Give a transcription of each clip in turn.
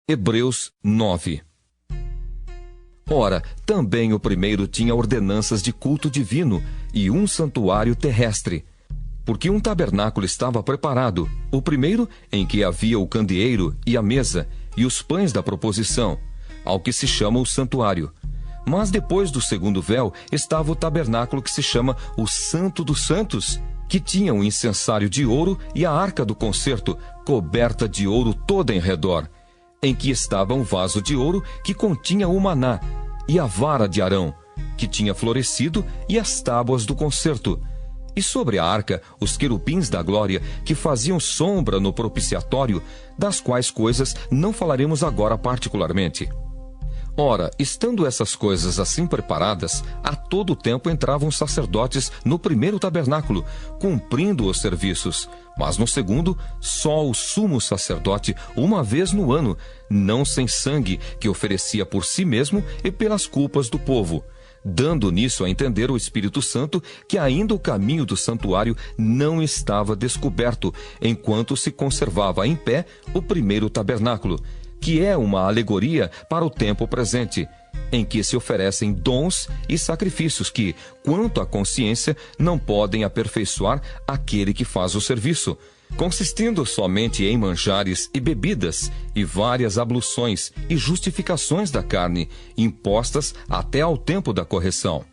Hebreus 9. Ora, também o primeiro tinha ordenanças de culto divino e um santuário terrestre, porque um tabernáculo estava preparado, o primeiro em que havia o candeeiro e a mesa e os pães da proposição, ao que se chama o santuário. Mas depois do segundo véu estava o tabernáculo que se chama o Santo dos Santos, que tinha um incensário de ouro e a arca do concerto, coberta de ouro toda em redor, em que estava um vaso de ouro que continha o maná, e a vara de Arão, que tinha florescido, e as tábuas do concerto. E sobre a arca, os querubins da glória, que faziam sombra no propiciatório, das quais coisas não falaremos agora particularmente. Ora, estando essas coisas assim preparadas, a todo tempo entravam os sacerdotes no primeiro tabernáculo, cumprindo os serviços. Mas no segundo, só o sumo sacerdote, uma vez no ano, não sem sangue, que oferecia por si mesmo e pelas culpas do povo, dando nisso a entender o Espírito Santo que ainda o caminho do santuário não estava descoberto, enquanto se conservava em pé o primeiro tabernáculo, que é uma alegoria para o tempo presente, em que se oferecem dons e sacrifícios que, quanto à consciência, não podem aperfeiçoar aquele que faz o serviço, consistindo somente em manjares e bebidas, e várias abluções e justificações da carne, impostas até ao tempo da correção.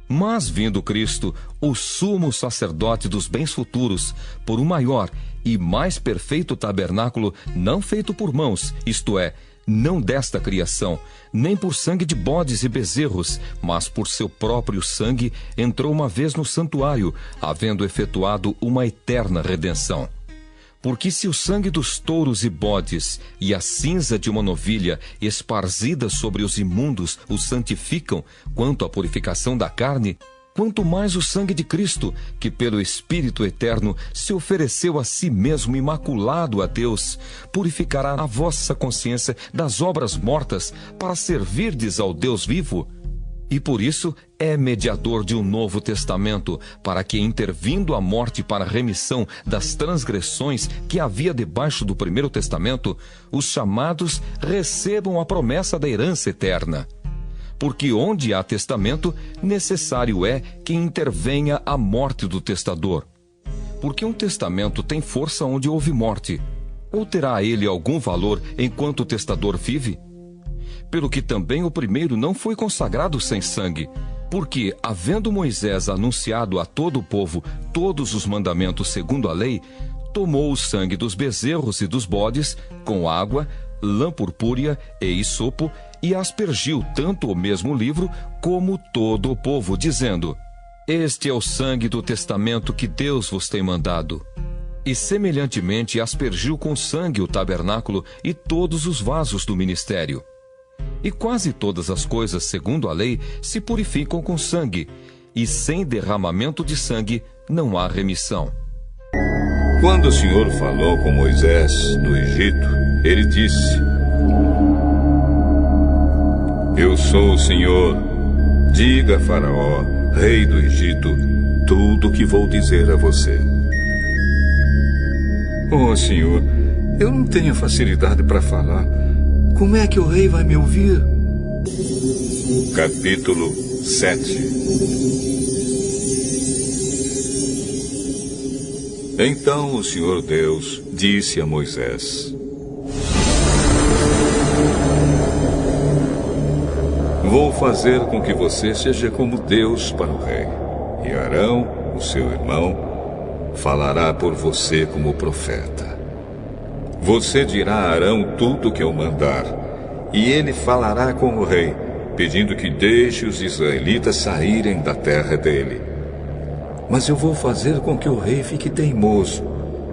Mas vindo Cristo, o sumo sacerdote dos bens futuros, por um maior e mais perfeito tabernáculo, não feito por mãos, isto é, não desta criação, nem por sangue de bodes e bezerros, mas por seu próprio sangue, entrou uma vez no santuário, havendo efetuado uma eterna redenção. Porque se o sangue dos touros e bodes e a cinza de uma novilha esparzida sobre os imundos os santificam quanto à purificação da carne, quanto mais o sangue de Cristo, que pelo Espírito Eterno se ofereceu a si mesmo imaculado a Deus, purificará a vossa consciência das obras mortas para servirdes ao Deus vivo. E por isso é mediador de um novo testamento, para que, intervindo a morte para a remissão das transgressões que havia debaixo do primeiro testamento, os chamados recebam a promessa da herança eterna. Porque onde há testamento, necessário é que intervenha a morte do testador. Porque um testamento tem força onde houve morte, ou terá ele algum valor enquanto o testador vive? Pelo que também o primeiro não foi consagrado sem sangue, porque, havendo Moisés anunciado a todo o povo todos os mandamentos segundo a lei, tomou o sangue dos bezerros e dos bodes, com água, lã purpúrea e isopo, e aspergiu tanto o mesmo livro como todo o povo, dizendo: Este é o sangue do testamento que Deus vos tem mandado. E semelhantemente aspergiu com sangue o tabernáculo e todos os vasos do ministério. E quase todas as coisas, segundo a lei, se purificam com sangue, e sem derramamento de sangue não há remissão. Quando o Senhor falou com Moisés no Egito, ele disse: Eu sou o Senhor. Diga a Faraó, rei do Egito, tudo o que vou dizer a você. Oh, Senhor, eu não tenho facilidade para falar. Como é que o rei vai me ouvir? Capítulo 7. Então o Senhor Deus disse a Moisés: Vou fazer com que você seja como Deus para o rei. E Arão, o seu irmão, falará por você como profeta. Você dirá a Arão tudo o que eu mandar, e ele falará com o rei, pedindo que deixe os israelitas saírem da terra dele. Mas eu vou fazer com que o rei fique teimoso,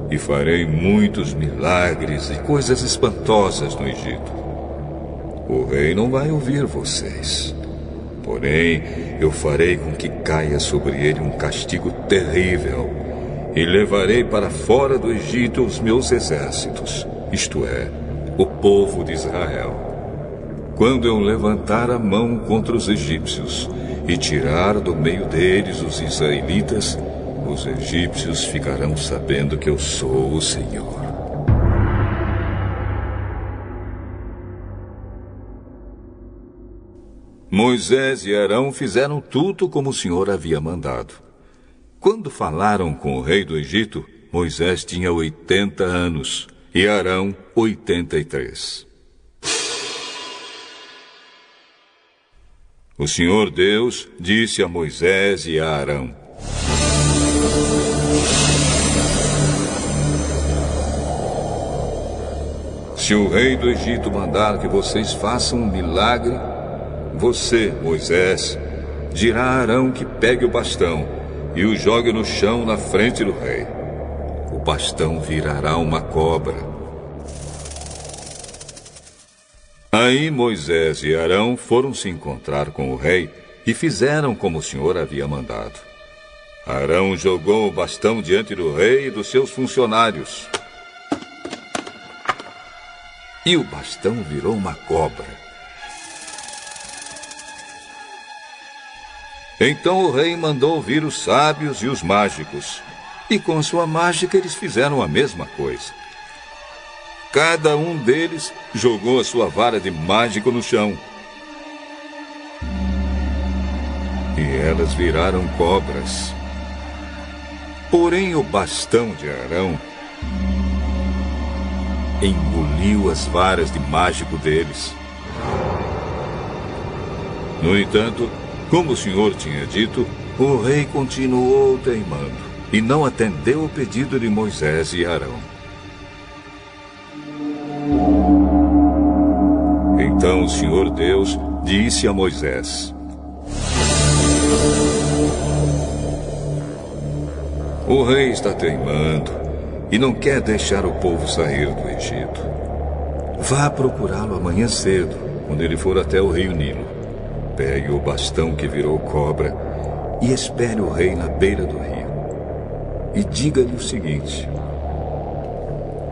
e farei muitos milagres e coisas espantosas no Egito. O rei não vai ouvir vocês. Porém, eu farei com que caia sobre ele um castigo terrível, e levarei para fora do Egito os meus exércitos, isto é, o povo de Israel. Quando eu levantar a mão contra os egípcios e tirar do meio deles os israelitas, os egípcios ficarão sabendo que eu sou o Senhor. Moisés e Arão fizeram tudo como o Senhor havia mandado. Quando falaram com o rei do Egito, Moisés tinha 80 anos e Arão 83. O Senhor Deus disse a Moisés e a Arão: se o rei do Egito mandar que vocês façam um milagre, você, Moisés, dirá a Arão que pegue o bastão e o jogue no chão na frente do rei. O bastão virará uma cobra. Aí Moisés e Arão foram se encontrar com o rei e fizeram como o Senhor havia mandado. Arão jogou o bastão diante do rei e dos seus funcionários. E o bastão virou uma cobra. Então o rei mandou vir os sábios e os mágicos. E com sua mágica eles fizeram a mesma coisa. Cada um deles jogou a sua vara de mágico no chão. E elas viraram cobras. Porém o bastão de Arão engoliu as varas de mágico deles. No entanto, como o Senhor tinha dito, o rei continuou teimando e não atendeu o pedido de Moisés e Arão. Então o Senhor Deus disse a Moisés: o rei está teimando e não quer deixar o povo sair do Egito. Vá procurá-lo amanhã cedo, quando ele for até o rio Nilo. Pegue o bastão que virou cobra e espere o rei na beira do rio. E diga-lhe o seguinte: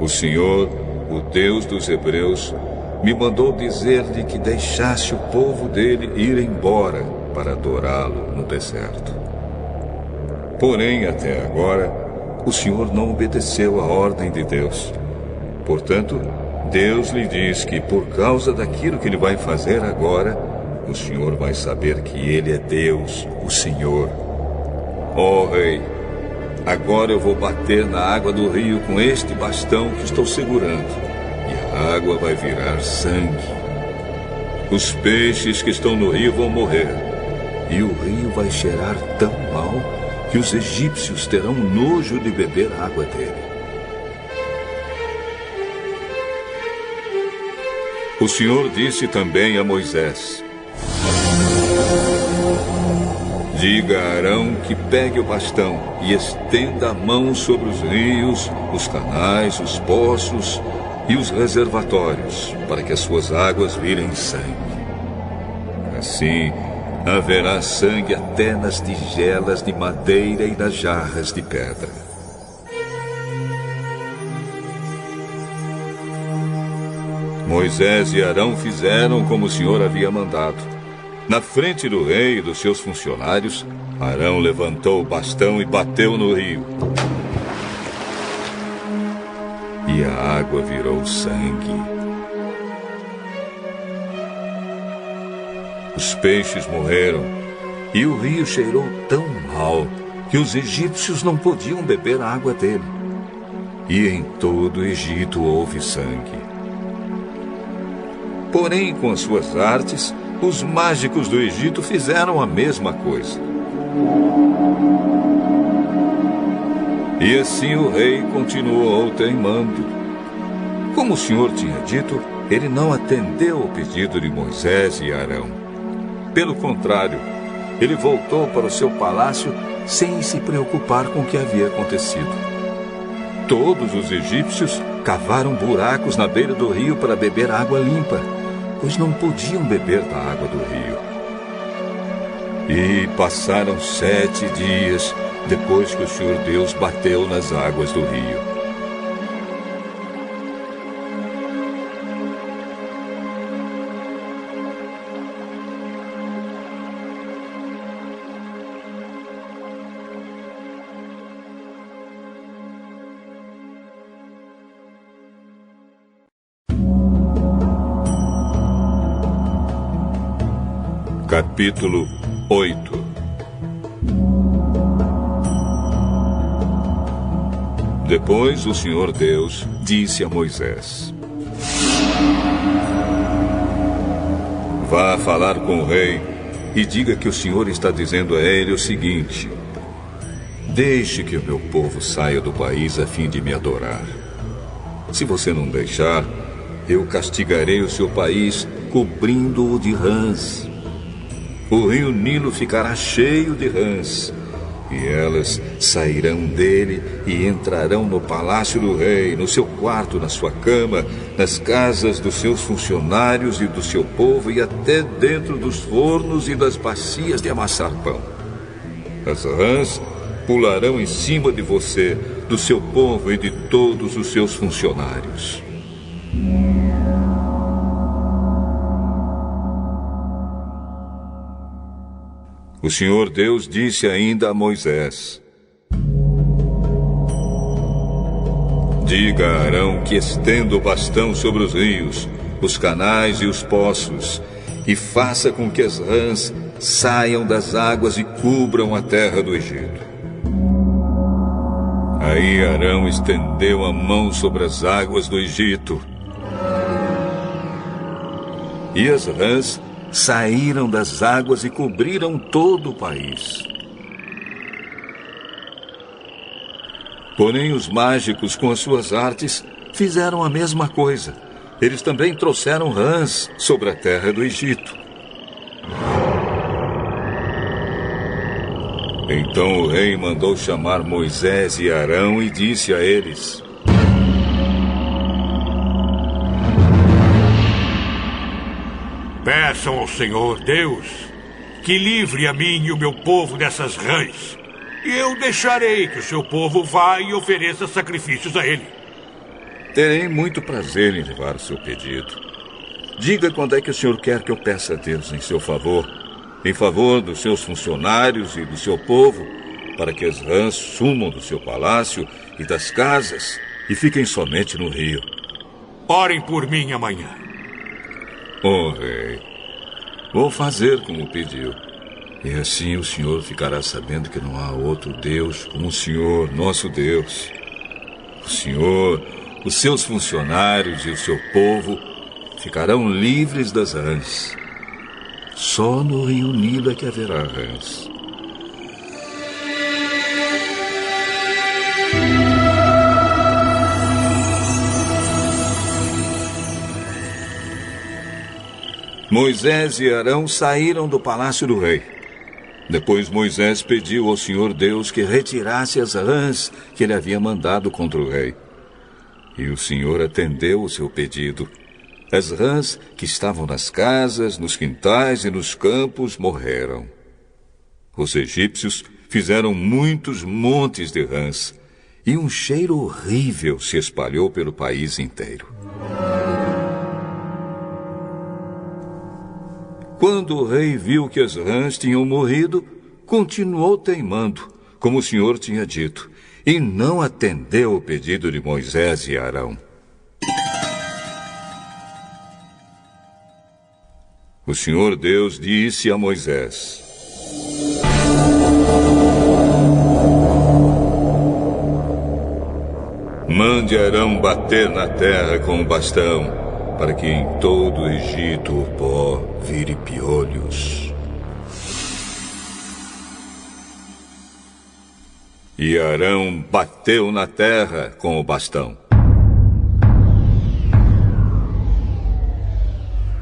o Senhor, o Deus dos Hebreus, me mandou dizer-lhe que deixasse o povo dele ir embora para adorá-lo no deserto. Porém, até agora, o Senhor não obedeceu à ordem de Deus. Portanto, Deus lhe diz que por causa daquilo que ele vai fazer agora, o Senhor vai saber que ele é Deus, o Senhor. Ó rei, agora eu vou bater na água do rio com este bastão que estou segurando, e a água vai virar sangue. Os peixes que estão no rio vão morrer, e o rio vai cheirar tão mal que os egípcios terão nojo de beber a água dele. O Senhor disse também a Moisés: diga a Arão que pegue o bastão e estenda a mão sobre os rios, os canais, os poços e os reservatórios, para que as suas águas virem sangue. Assim, haverá sangue até nas tigelas de madeira e nas jarras de pedra. Moisés e Arão fizeram como o Senhor havia mandado. Na frente do rei e dos seus funcionários, Arão levantou o bastão e bateu no rio. E a água virou sangue. Os peixes morreram, e o rio cheirou tão mal que os egípcios não podiam beber a água dele. E em todo o Egito houve sangue. Porém, com as suas artes, os mágicos do Egito fizeram a mesma coisa. E assim o rei continuou teimando. Como o Senhor tinha dito, ele não atendeu o pedido de Moisés e Arão. Pelo contrário, ele voltou para o seu palácio sem se preocupar com o que havia acontecido. Todos os egípcios cavaram buracos na beira do rio para beber água limpa, pois não podiam beber da água do rio. E passaram 7 dias depois que o Senhor Deus bateu nas águas do rio. Capítulo 8. Depois o Senhor Deus disse a Moisés: Vá falar com o rei e diga que o Senhor está dizendo a ele o seguinte: Deixe que o meu povo saia do país a fim de me adorar. Se você não deixar, eu castigarei o seu país cobrindo-o de rãs. O rio Nilo ficará cheio de rãs, e elas sairão dele e entrarão no palácio do rei, no seu quarto, na sua cama, nas casas dos seus funcionários e do seu povo, e até dentro dos fornos e das bacias de amassar pão. As rãs pularão em cima de você, do seu povo e de todos os seus funcionários. O Senhor Deus disse ainda a Moisés: Diga a Arão que estenda o bastão sobre os rios, os canais e os poços, e faça com que as rãs saiam das águas e cubram a terra do Egito. Aí Arão estendeu a mão sobre as águas do Egito, e as rãs saíram das águas e cobriram todo o país. Porém, os mágicos, com as suas artes, fizeram a mesma coisa. Eles também trouxeram rãs sobre a terra do Egito. Então o rei mandou chamar Moisés e Arão e disse a eles: Peçam ao Senhor Deus que livre a mim e o meu povo dessas rãs, e eu deixarei que o seu povo vá e ofereça sacrifícios a ele. Terei muito prazer em levar o seu pedido. Diga quando é que o senhor quer que eu peça a Deus em seu favor, em favor dos seus funcionários e do seu povo, para que as rãs sumam do seu palácio e das casas e fiquem somente no rio. Orem por mim amanhã. Oh, rei, vou fazer como pediu. E assim o senhor ficará sabendo que não há outro Deus como o Senhor, nosso Deus. O senhor, os seus funcionários e o seu povo ficarão livres das rãs. Só no rio Nilo é que haverá rãs. Moisés e Arão saíram do palácio do rei. Depois Moisés pediu ao Senhor Deus que retirasse as rãs que ele havia mandado contra o rei. E o Senhor atendeu o seu pedido. As rãs que estavam nas casas, nos quintais e nos campos morreram. Os egípcios fizeram muitos montes de rãs, e um cheiro horrível se espalhou pelo país inteiro. Quando o rei viu que as rãs tinham morrido, continuou teimando, como o Senhor tinha dito, e não atendeu o pedido de Moisés e Arão. O Senhor Deus disse a Moisés: Mande Arão bater na terra com o bastão, para que em todo o Egito o pó vire piolhos. E Arão bateu na terra com o bastão.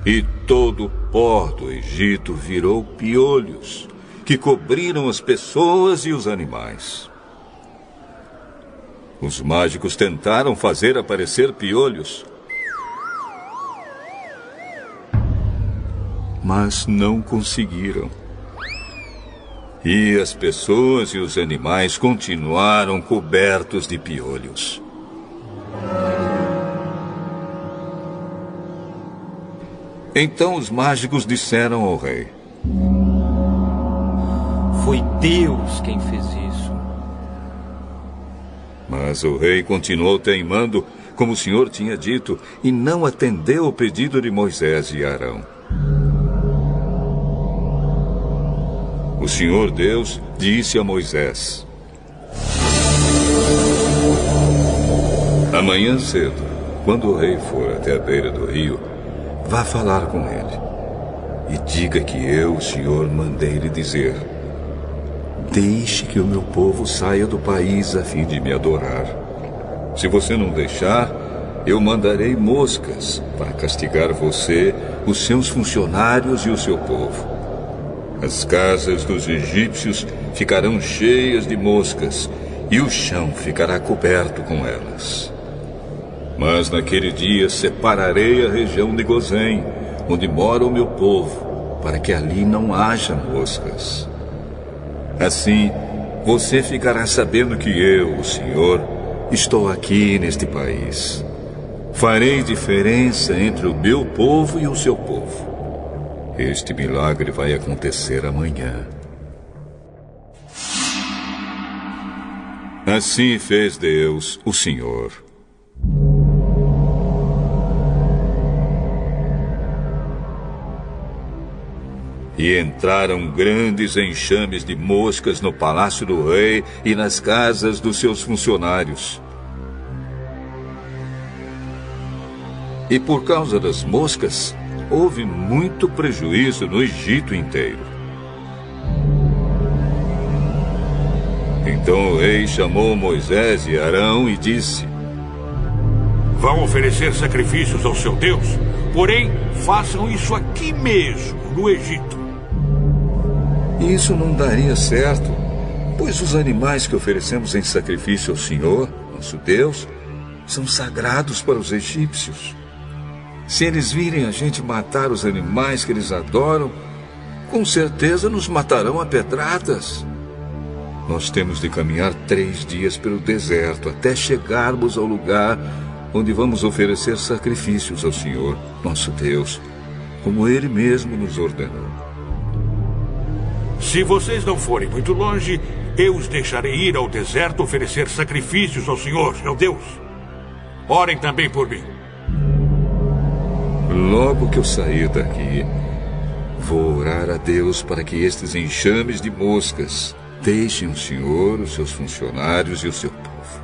E todo o pó do Egito virou piolhos, que cobriram as pessoas e os animais. Os mágicos tentaram fazer aparecer piolhos, mas não conseguiram. E as pessoas e os animais continuaram cobertos de piolhos. Então os mágicos disseram ao rei: Foi Deus quem fez isso. Mas o rei continuou teimando, como o Senhor tinha dito, e não atendeu o pedido de Moisés e Arão. O Senhor Deus disse a Moisés: amanhã cedo, quando o rei for até a beira do rio, vá falar com ele. E diga que eu, o Senhor, mandei lhe dizer: deixe que o meu povo saia do país a fim de me adorar. Se você não deixar, eu mandarei moscas para castigar você, os seus funcionários e o seu povo. As casas dos egípcios ficarão cheias de moscas e o chão ficará coberto com elas. Mas naquele dia separarei a região de Gozém, onde mora o meu povo, para que ali não haja moscas. Assim, você ficará sabendo que eu, o Senhor, estou aqui neste país. Farei diferença entre o meu povo e o seu povo. Este milagre vai acontecer amanhã. Assim fez Deus, o Senhor. E entraram grandes enxames de moscas no palácio do rei e nas casas dos seus funcionários. E por causa das moscas, houve muito prejuízo no Egito inteiro. Então o rei chamou Moisés e Arão e disse: vão oferecer sacrifícios ao seu Deus, porém façam isso aqui mesmo, no Egito. Isso não daria certo, pois os animais que oferecemos em sacrifício ao Senhor, nosso Deus, são sagrados para os egípcios. Se eles virem a gente matar os animais que eles adoram, com certeza nos matarão a pedradas. Nós temos de caminhar 3 dias pelo deserto até chegarmos ao lugar onde vamos oferecer sacrifícios ao Senhor, nosso Deus, como Ele mesmo nos ordenou. Se vocês não forem muito longe, eu os deixarei ir ao deserto oferecer sacrifícios ao Senhor, meu Deus. Orem também por mim. Logo que eu sair daqui, vou orar a Deus para que estes enxames de moscas deixem o Senhor, os seus funcionários e o seu povo.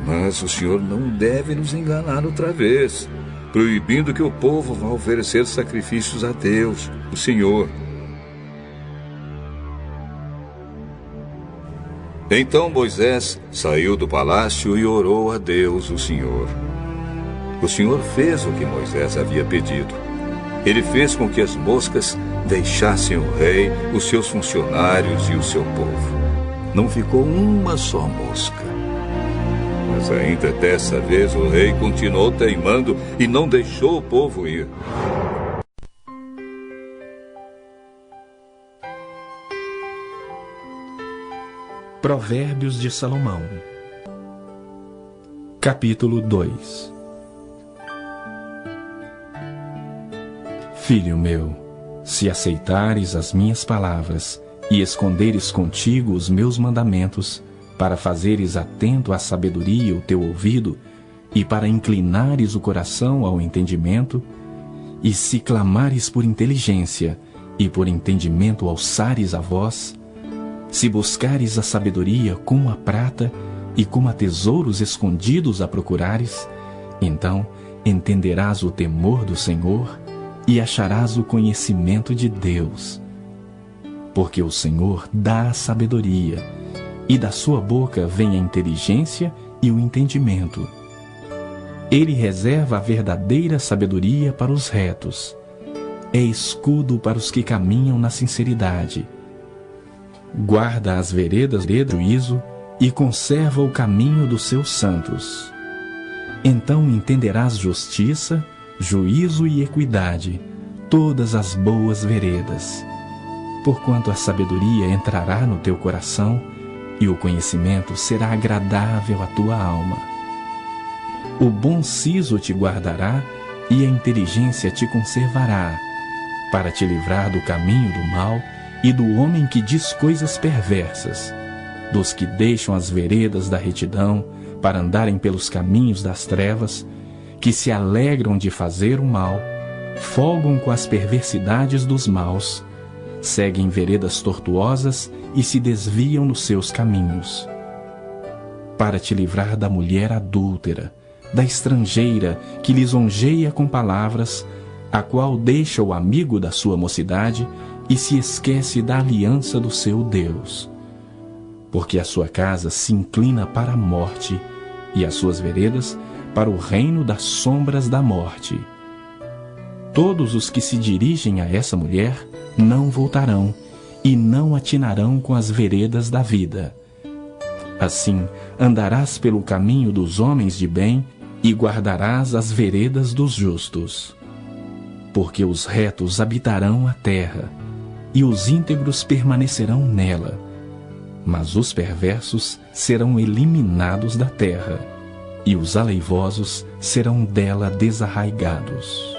Mas o Senhor não deve nos enganar outra vez, proibindo que o povo vá oferecer sacrifícios a Deus, o Senhor. Então Moisés saiu do palácio e orou a Deus, o Senhor. O Senhor fez o que Moisés havia pedido. Ele fez com que as moscas deixassem o rei, os seus funcionários e o seu povo. Não ficou uma só mosca. Mas ainda dessa vez o rei continuou teimando e não deixou o povo ir. Provérbios de Salomão, capítulo 2. Filho meu, se aceitares as minhas palavras e esconderes contigo os meus mandamentos, para fazeres atento à sabedoria o teu ouvido e para inclinares o coração ao entendimento, e se clamares por inteligência e por entendimento alçares a voz, se buscares a sabedoria como a prata e como a tesouros escondidos a procurares, então entenderás o temor do Senhor e acharás o conhecimento de Deus. Porque o Senhor dá a sabedoria, e da sua boca vem a inteligência e o entendimento. Ele reserva a verdadeira sabedoria para os retos. É escudo para os que caminham na sinceridade. Guarda as veredas do juízo e conserva o caminho dos seus santos. Então entenderás justiça, juízo e equidade, todas as boas veredas. Porquanto a sabedoria entrará no teu coração e o conhecimento será agradável à tua alma. O bom siso te guardará e a inteligência te conservará, para te livrar do caminho do mal e do homem que diz coisas perversas, dos que deixam as veredas da retidão para andarem pelos caminhos das trevas, que se alegram de fazer o mal, folgam com as perversidades dos maus, seguem veredas tortuosas e se desviam nos seus caminhos. Para te livrar da mulher adúltera, da estrangeira que lisonjeia com palavras, a qual deixa o amigo da sua mocidade e se esquece da aliança do seu Deus. Porque a sua casa se inclina para a morte e as suas veredas para o reino das sombras da morte. Todos os que se dirigem a essa mulher não voltarão e não atinarão com as veredas da vida. Assim, andarás pelo caminho dos homens de bem e guardarás as veredas dos justos. Porque os retos habitarão a terra, e os íntegros permanecerão nela, mas os perversos serão eliminados da terra, e os aleivosos serão dela desarraigados.